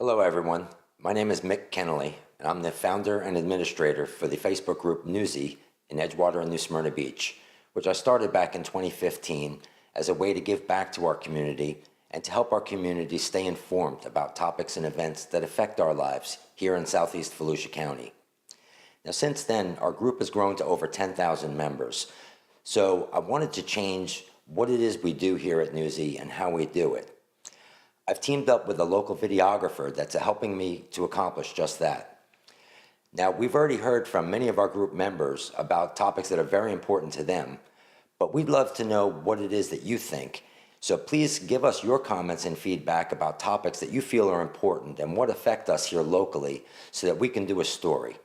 Hello, everyone. My name is Mick Kennelly, and I'm the founder and administrator for the Facebook group Newsy in Edgewater and New Smyrna Beach, which I started back in 2015 as a way to give back to our community and to help our community stay informed about topics and events that affect our lives here in Southeast Volusia County. Now, since then, our group has grown to over 10,000 members, so I wanted to change what it is we do here at Newsy and how we do it. I've teamed up with a local videographer that's helping me to accomplish just that. Now, we've already heard from many of our group members about topics that are very important to them, but we'd love to know what it is that you think. So please give us your comments and feedback about topics that you feel are important and what affect us here locally so that we can do a story.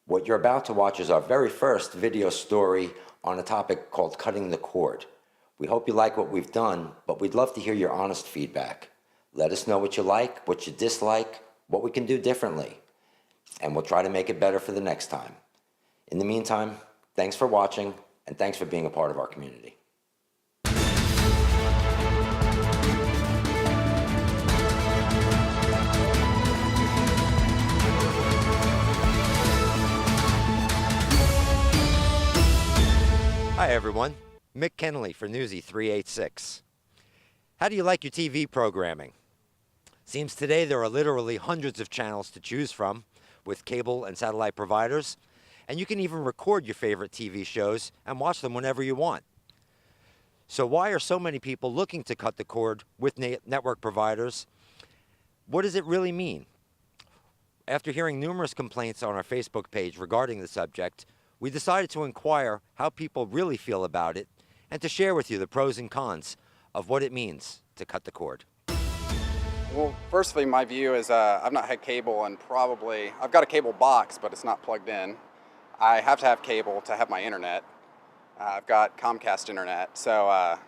What you're about to watch is our very first video story on a topic called Cutting the Cord. We hope you like what we've done, but we'd love to hear your honest feedback. Let us know what you like, what you dislike, what we can do differently, and we'll try to make it better for the next time. In the meantime, thanks for watching, and thanks for being a part of our community. Hi, everyone. Mick Kennelly for Newsy 386. How do you like your TV programming? Seems today there are literally hundreds of channels to choose from with cable and satellite providers, and you can even record your favorite TV shows and watch them whenever you want. So why are so many people looking to cut the cord with network providers? What does it really mean? After hearing numerous complaints on our Facebook page regarding the subject, we decided to inquire how people really feel about it and to share with you the pros and cons of what it means to cut the cord. Well, firstly, my view is I've not had cable and I've got a cable box, but it's not plugged in. I have to have cable to have my internet. I've got Comcast internet, so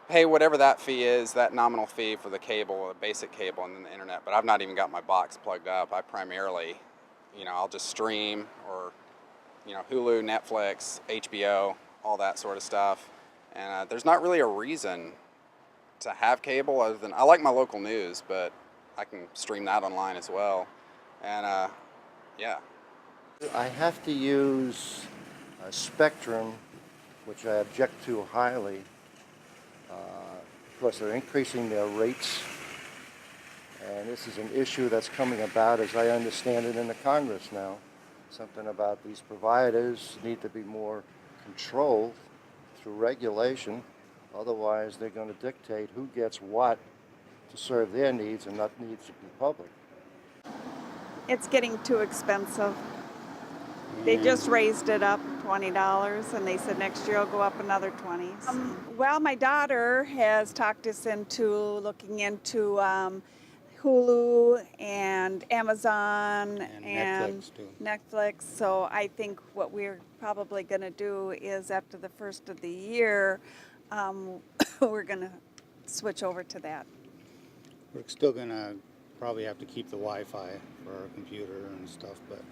pay whatever that fee is, that nominal fee for the cable, the basic cable and then the internet, but I've not even got my box plugged up. I primarily, I'll just stream or, Hulu, Netflix, HBO, all that sort of stuff. And there's not really a reason to have cable other than I like my local news, but I can stream that online as well. And yeah. I have to use Spectrum, which I object to highly, because they're increasing their rates. And this is an issue that's coming about, as I understand it, in the Congress now. Something about these providers need to be more controlled through regulation. Otherwise, they're going to dictate who gets what to serve their needs and not needs to be public. It's getting too expensive. They just raised it up $20, and they said next year it'll go up another $20. Well, my daughter has talked us into looking into Hulu and Amazon and Netflix. So I think what we're probably going to do is after the first of the year, we're going to switch over to that. We're still going to probably have to keep the Wi-Fi for our computer and stuff, but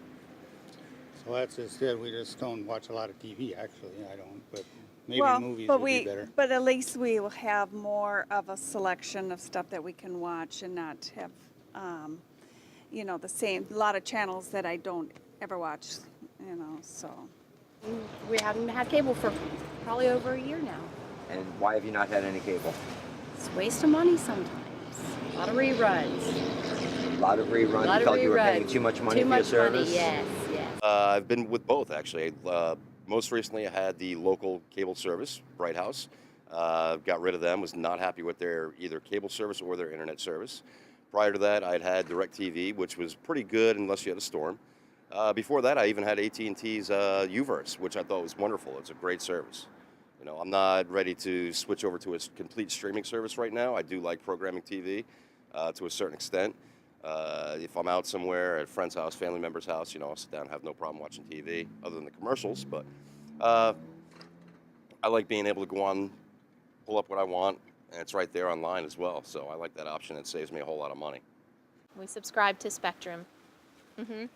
so that's just it. We just don't watch a lot of TV, actually. I don't, but maybe movies would be better. But at least we will have more of a selection of stuff that we can watch and not have, the same, a lot of channels that I don't ever watch, so. We haven't had cable for probably over a year now. And why have you not had any cable? It's a waste of money sometimes. A lot of reruns. A lot of reruns. You felt you were paying too much money for your service? Yes. I've been with both, actually. Most recently, I had the local cable service, Bright House. Got rid of them, was not happy with their either cable service or their internet service. Prior to that, I'd had DirecTV, which was pretty good unless you had a storm. Before that, I even had AT&T's UVerse, which I thought was wonderful. It's a great service. I'm not ready to switch over to a complete streaming service right now. I do like programming TV to a certain extent. If I'm out somewhere at a friend's house, family member's house, I'll sit down and have no problem watching TV other than the commercials. But I like being able to go on, pull up what I want, and it's right there online as well. So I like that option. It saves me a whole lot of money. We subscribe to Spectrum.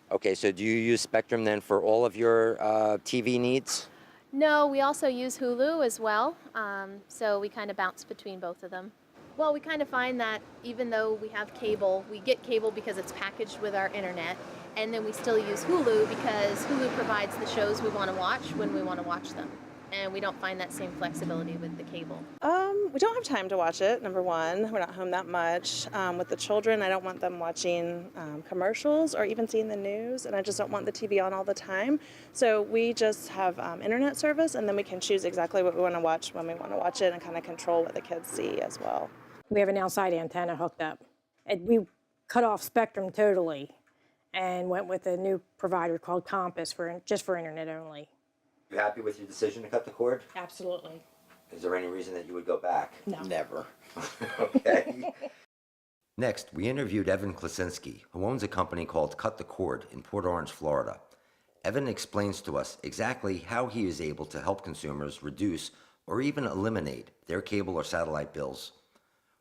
Okay, so do you use Spectrum then for all of your TV needs? No, we also use Hulu as well, so we kind of bounce between both of them. Well, we kind of find that even though we have cable, we get cable because it's packaged with our internet, and then we still use Hulu because Hulu provides the shows we want to watch when we want to watch them. And we don't find that same flexibility with the cable. We don't have time to watch it, number one. We're not home that much. With the children, I don't want them watching commercials or even seeing the news, and I just don't want the TV on all the time. So we just have internet service, and then we can choose exactly what we want to watch when we want to watch it and kind of control what the kids see as well. We have an outside antenna hooked up. And we cut off Spectrum totally and went with a new provider called Compass just for internet only. You happy with your decision to cut the cord? Absolutely. Is there any reason that you would go back? No. Never. Okay. Next, we interviewed Evan Klasinski, who owns a company called Cut the Cord in Port Orange, Florida. Evan explains to us exactly how he is able to help consumers reduce or even eliminate their cable or satellite bills.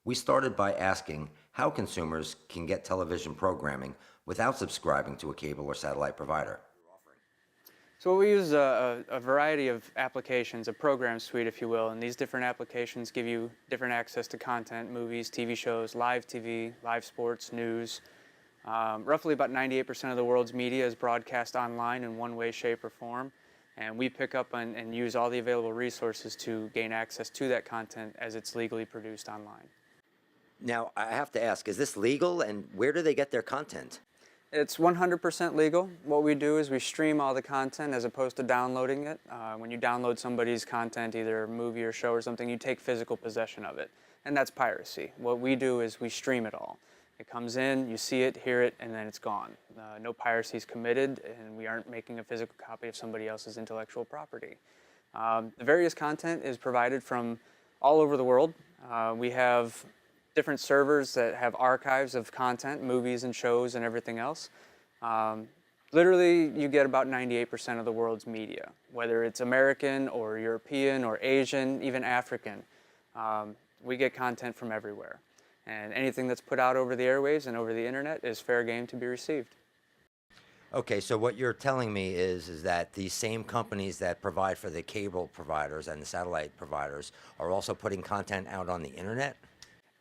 We started by asking how consumers can get television programming without subscribing to a cable or satellite provider. So we use a variety of applications, a program suite, if you will, and these different applications give you different access to content, movies, TV shows, live TV, live sports, news. Roughly about 98% of the world's media is broadcast online in one way, shape, or form, and we pick up and use all the available resources to gain access to that content as it's legally produced online. Now, I have to ask, is this legal, and where do they get their content? It's 100% legal. What we do is we stream all the content as opposed to downloading it. When you download somebody's content, either a movie or show or something, you take physical possession of it, and that's piracy. What we do is we stream it all. It comes in, you see it, hear it, and then it's gone. No piracy is committed, and we aren't making a physical copy of somebody else's intellectual property. The various content is provided from all over the world. We have different servers that have archives of content, movies and shows and everything else. Literally, you get about 98% of the world's media, whether it's American or European or Asian, even African. We get content from everywhere. And anything that's put out over the airwaves and over the internet is fair game to be received. Okay, so what you're telling me is that these same companies that provide for the cable providers and the satellite providers are also putting content out on the internet?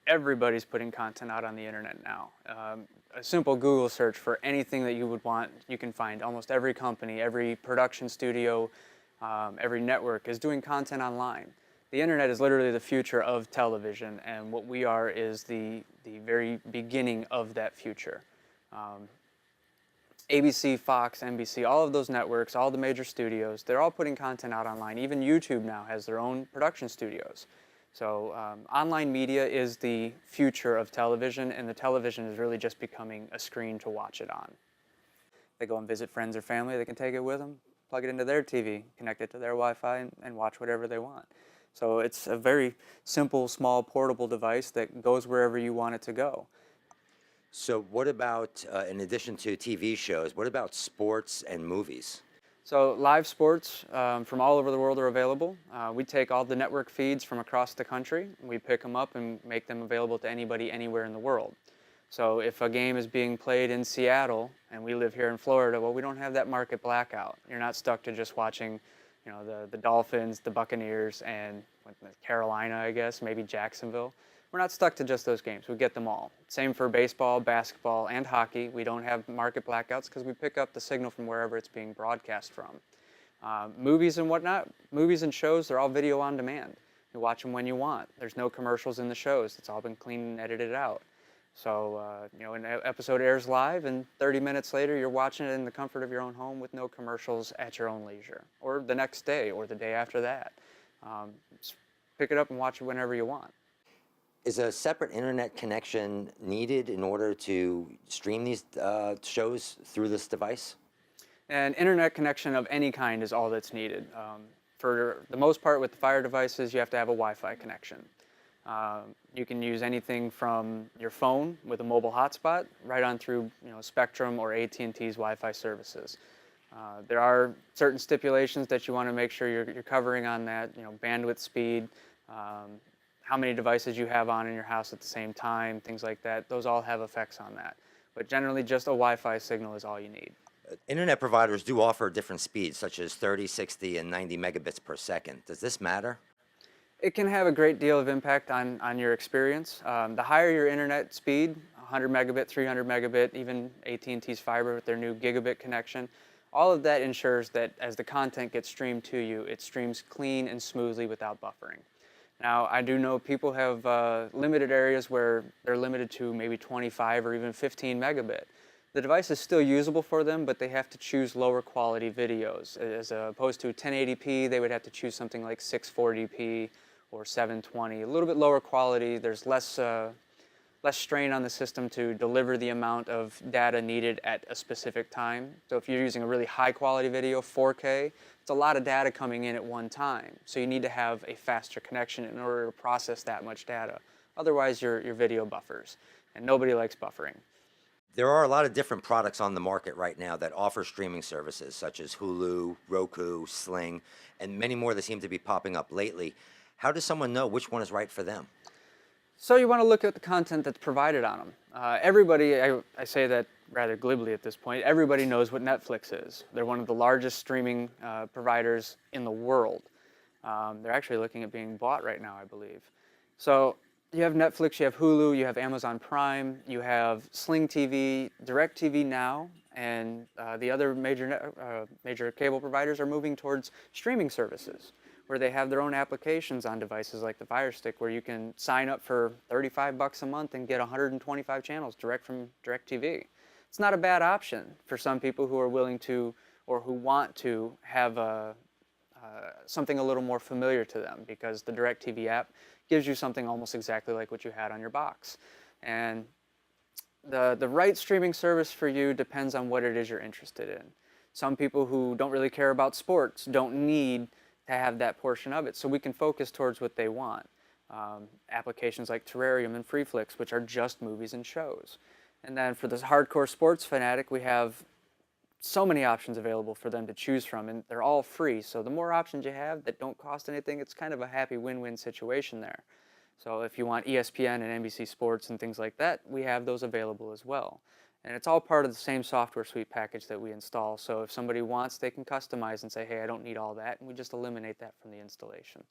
Everybody's putting content out on the internet now. A simple Google search for anything that you would want, you can find. Almost every company, every production studio, every network is doing content online. The internet is literally the future of television, and what we are is the very beginning of that future. ABC, Fox, NBC, all of those networks, all the major studios, they're all putting content out online. Even YouTube now has their own production studios. So online media is the future of television, and the television is really just becoming a screen to watch it on. They go and visit friends or family, they can take it with them, plug it into their TV, connect it to their Wi-Fi, and watch whatever they want. So it's a very simple, small, portable device that goes wherever you want it to go. So what about, in addition to TV shows, what about sports and movies? So live sports from all over the world are available. We take all the network feeds from across the country. We pick them up and make them available to anybody anywhere in the world. So if a game is being played in Seattle and we live here in Florida, well, we don't have that market blackout. You're not stuck to just watching, you know, the Dolphins, the Buccaneers, and Carolina, I guess, maybe Jacksonville. We're not stuck to just those games. We get them all. Same for baseball, basketball, and hockey. We don't have market blackouts because we pick up the signal from wherever it's being broadcast from. Movies and whatnot, movies and shows, they're all video on demand. You watch them when you want. There's no commercials in the shows. It's all been cleaned and edited out. So, you know, an episode airs live, and 30 minutes later, you're watching it in the comfort of your own home with no commercials at your own leisure, or the next day, or the day after that. Just pick it up and watch it whenever you want. Is a separate internet connection needed in order to stream these shows through this device? An internet connection of any kind is all that's needed. For the most part, with the Fire devices, you have to have a Wi-Fi connection. You can use anything from your phone with a mobile hotspot right on through, you know, Spectrum or AT&T's Wi-Fi services. There are certain stipulations that you want to make sure you're covering on that, you know, bandwidth speed, how many devices you have on in your house at the same time, things like that. Those all have effects on that. But generally, just a Wi-Fi signal is all you need. Internet providers do offer different speeds, such as 30, 60, and 90 megabits per second. Does this matter? It can have a great deal of impact on your experience. The higher your internet speed, 100 megabit, 300 megabit, even AT&T's fiber with their new gigabit connection, all of that ensures that as the content gets streamed to you, it streams clean and smoothly without buffering. Now, I do know people have limited areas where they're limited to maybe 25 or even 15 megabit. The device is still usable for them, but they have to choose lower quality videos. As opposed to 1080p, they would have to choose something like 640p or 720, a little bit lower quality. There's less strain on the system to deliver the amount of data needed at a specific time. So if you're using a really high quality video, 4K, it's a lot of data coming in at one time. So you need to have a faster connection in order to process that much data. Otherwise, your video buffers, and nobody likes buffering. There are a lot of different products on the market right now that offer streaming services such as Hulu, Roku, Sling, and many more that seem to be popping up lately. How does someone know which one is right for them? So you want to look at the content that's provided on them. Everybody, I say that rather glibly at this point, everybody knows what Netflix is. They're one of the largest streaming providers in the world. They're actually looking at being bought right now, I believe. So you have Netflix, you have Hulu, you have Amazon Prime, you have Sling TV, DirecTV Now, and the other major cable providers are moving towards streaming services, where they have their own applications on devices like the Fire Stick, where you can sign up for $35 a month and get 125 channels direct from DirecTV. It's not a bad option for some people who are willing to or who want to have something a little more familiar to them, because the DirecTV app gives you something almost exactly like what you had on your box. And the right streaming service for you depends on what it is you're interested in. Some people who don't really care about sports don't need to have that portion of it, so we can focus towards what they want. Applications like Terrarium and FreeFlix, which are just movies and shows. And then for this hardcore sports fanatic, we have so many options available for them to choose from, and they're all free. So the more options you have that don't cost anything, it's kind of a happy win-win situation there. So if you want ESPN and NBC Sports and things like that, we have those available as well. And it's all part of the same software suite package that we install. So if somebody wants, they can customize and say, hey, I don't need all that, and we just eliminate that from the installation.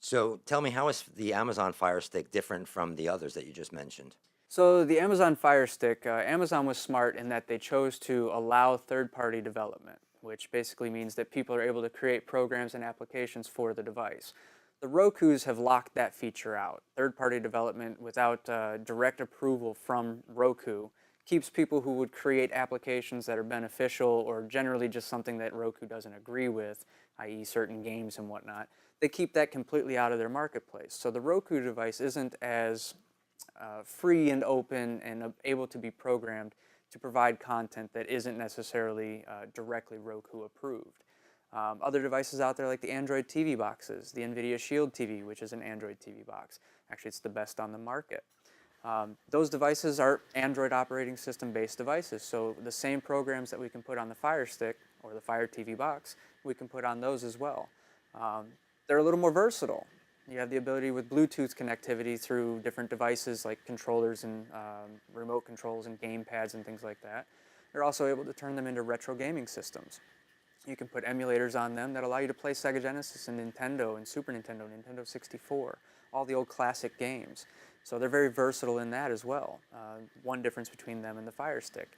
So tell me, how is the Amazon Fire Stick different from the others that you just mentioned? So the Amazon Fire Stick, Amazon was smart in that they chose to allow third-party development, which basically means that people are able to create programs and applications for the device. The Rokus have locked that feature out. Third-party development without direct approval from Roku keeps people who would create applications that are beneficial or generally just something that Roku doesn't agree with, i.e. certain games and whatnot. They keep that completely out of their marketplace. So the Roku device isn't as free and open and able to be programmed to provide content that isn't necessarily directly Roku approved. Other devices out there like the Android TV boxes, the NVIDIA Shield TV, which is an Android TV box. Actually, it's the best on the market. Those devices are Android operating system based devices, so the same programs that we can put on the Fire Stick or the Fire TV box, we can put on those as well. They're a little more versatile. You have the ability with Bluetooth connectivity through different devices like controllers and remote controls and game pads and things like that. You're also able to turn them into retro gaming systems. You can put emulators on them that allow you to play Sega Genesis and Nintendo and Super Nintendo, Nintendo 64, all the old classic games. So they're very versatile in that as well. One difference between them and the Fire Stick.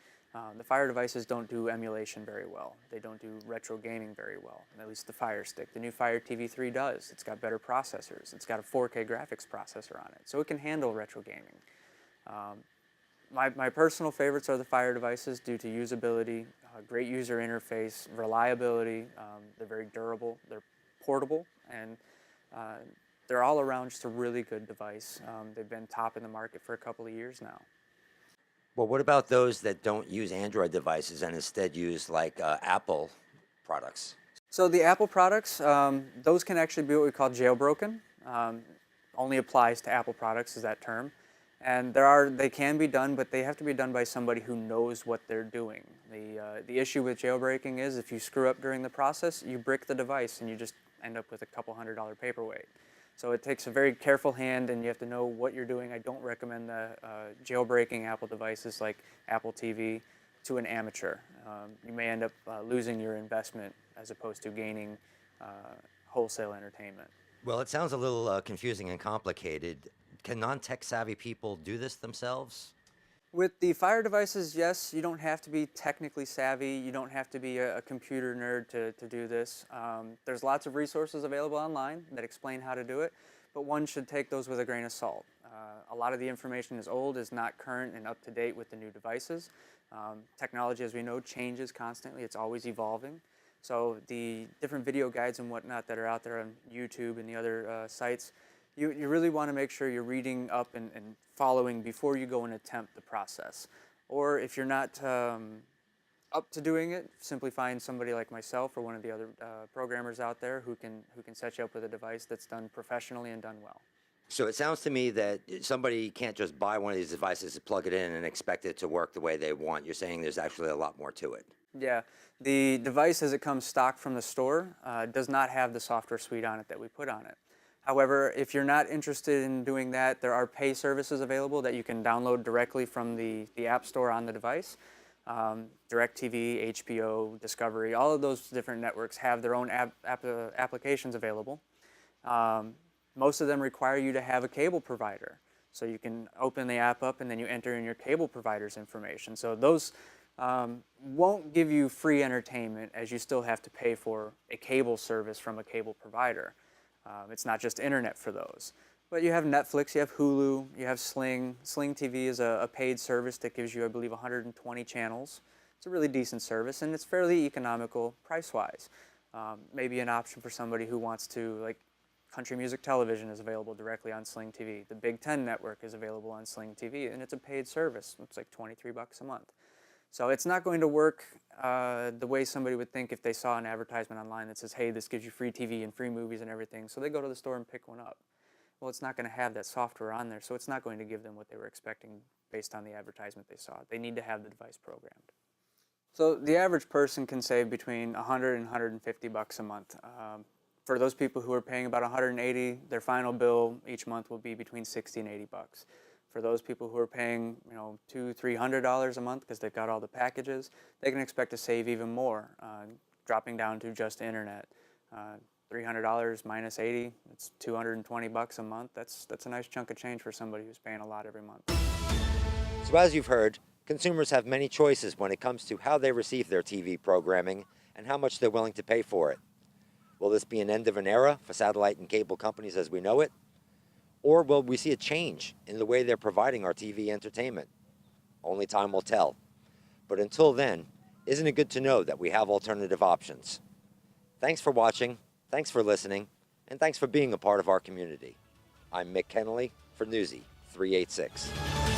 The Fire devices don't do emulation very well. They don't do retro gaming very well, at least the Fire Stick. The new Fire TV 3 does. It's got better processors. It's got a 4K graphics processor on it, so it can handle retro gaming. My personal favorites are the Fire devices due to usability, great user interface, reliability. They're very durable, they're portable, and they're all around just a really good device. They've been top in the market for a couple of years now. Well, what about those that don't use Android devices and instead use like Apple products? So the Apple products, those can actually be what we call jailbroken. Only applies to Apple products is that term. And they can be done, but they have to be done by somebody who knows what they're doing. The issue with jailbreaking is if you screw up during the process, you brick the device and you just end up with a couple $100 paperweight. So it takes a very careful hand and you have to know what you're doing. I don't recommend jailbreaking Apple devices like Apple TV to an amateur. You may end up losing your investment as opposed to gaining wholesale entertainment. Well, it sounds a little confusing and complicated. Can non-tech savvy people do this themselves? With the Fire devices, yes, you don't have to be technically savvy. You don't have to be a computer nerd to do this. There's lots of resources available online that explain how to do it, but one should take those with a grain of salt. A lot of the information is old, is not current and up to date with the new devices. Technology, as we know, changes constantly. It's always evolving. So the different video guides and whatnot that are out there on YouTube and the other sites, you really want to make sure you're reading up and following before you go and attempt the process. Or if you're not up to doing it, simply find somebody like myself or one of the other programmers out there who can set you up with a device that's done professionally and done well. So it sounds to me that somebody can't just buy one of these devices, plug it in, and expect it to work the way they want. You're saying there's actually a lot more to it. Yeah, the device as it comes stock from the store does not have the software suite on it that we put on it. However, if you're not interested in doing that, there are pay services available that you can download directly from the App Store on the device. DirecTV, HBO, Discovery, all of those different networks have their own applications available. Most of them require you to have a cable provider. So you can open the app up and then you enter in your cable provider's information. So those won't give you free entertainment, as you still have to pay for a cable service from a cable provider. It's not just internet for those. But you have Netflix, you have Hulu, you have Sling. Sling TV is a paid service that gives you, I believe, 120 channels. It's a really decent service, and it's fairly economical price-wise. Maybe an option for somebody who wants to, like, Country Music Television is available directly on Sling TV. The Big Ten Network is available on Sling TV, and it's a paid service. It's like $23 a month. So it's not going to work the way somebody would think if they saw an advertisement online that says, hey, this gives you free TV and free movies and everything. So they go to the store and pick one up. Well, it's not going to have that software on there, so it's not going to give them what they were expecting based on the advertisement they saw. They need to have the device programmed. So the average person can save between $100 and $150 a month. For those people who are paying about $180, their final bill each month will be between $60 and $80. For those people who are paying, $200, $300 a month because they've got all the packages, they can expect to save even more, dropping down to just internet. $300 minus 80, it's $220 a month. That's a nice chunk of change for somebody who's paying a lot every month. So as you've heard, consumers have many choices when it comes to how they receive their TV programming and how much they're willing to pay for it. Will this be an end of an era for satellite and cable companies as we know it? Or will we see a change in the way they're providing our TV entertainment? Only time will tell. But until then, isn't it good to know that we have alternative options? Thanks for watching, thanks for listening, and thanks for being a part of our community. I'm Mick Kennelly for Newsy 386.